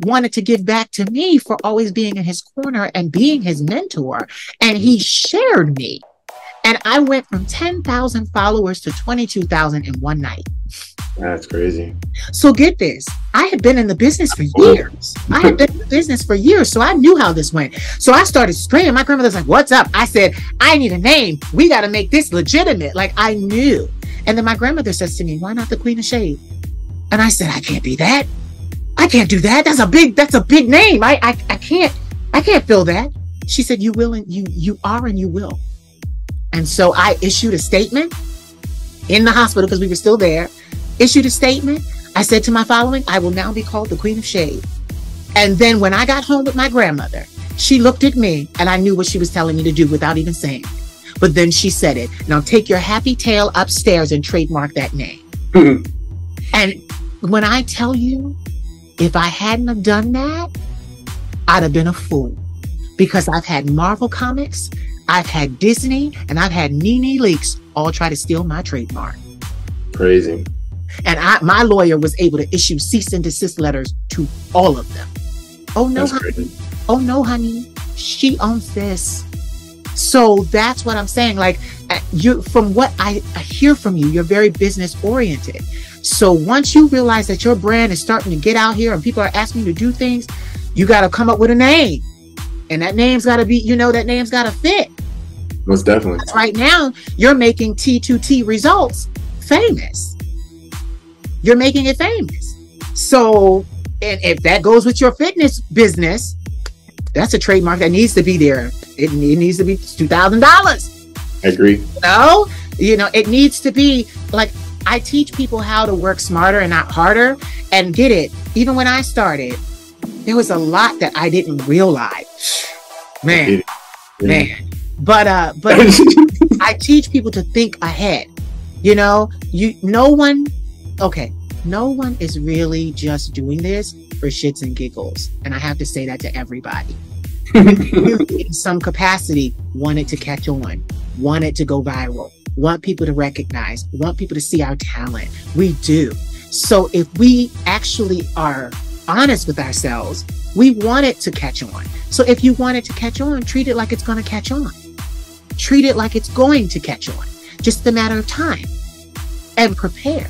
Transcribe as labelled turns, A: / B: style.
A: wanted to give back to me for always being in his corner and being his mentor. And he shared me. And I went from 10,000 followers to 22,000 in one night.
B: That's crazy.
A: So get this. I had been in the business for years. So I knew how this went. So I started screaming. My grandmother's like, what's up? I said, I need a name. We got to make this legitimate. Like, I knew. And then my grandmother says to me, why not the Queen of Shade? And I said, I can't be that. I can't do that. That's a big name. I can't fill that. She said, you will, and you are, and you will. And so I issued a statement in the hospital, because we were still there. Issued a statement. I said to my following, I will now be called the Queen of Shade. And then when I got home with my grandmother, she looked at me and I knew what she was telling me to do without even saying it. But then she said it. Now take your happy tail upstairs and trademark that name. And when I tell you, if I hadn't have done that, I'd have been a fool. Because I've had Marvel Comics, I've had Disney, and I've had Nene Leakes all try to steal my trademark.
B: Crazy.
A: And my lawyer was able to issue cease and desist letters to all of them. Oh no, honey. Oh no, honey. She owns this. So that's what I'm saying. Like, from what I hear from you, you're very business oriented. So once you realize that your brand is starting to get out here and people are asking you to do things, you got to come up with a name. And that name's got to be, that name's got to fit.
B: Most definitely.
A: Right now, you're making T2T results famous. You're making it famous. So, and if that goes with your fitness business, that's a trademark that needs to be there. It needs to be $2,000.
B: I agree.
A: It needs to be like, I teach people how to work smarter and not harder. And get it, even when I started, there was a lot that I didn't realize. Man. But I teach people to think ahead. No one is really just doing this for shits and giggles. And I have to say that to everybody. You, in some capacity, want it to catch on, want it to go viral, want people to recognize, want people to see our talent. We do. So if we actually are honest with ourselves, we want it to catch on. So if you want it to catch on, treat it like it's going to catch on. Treat it like it's going to catch on. Just a matter of time. And prepare.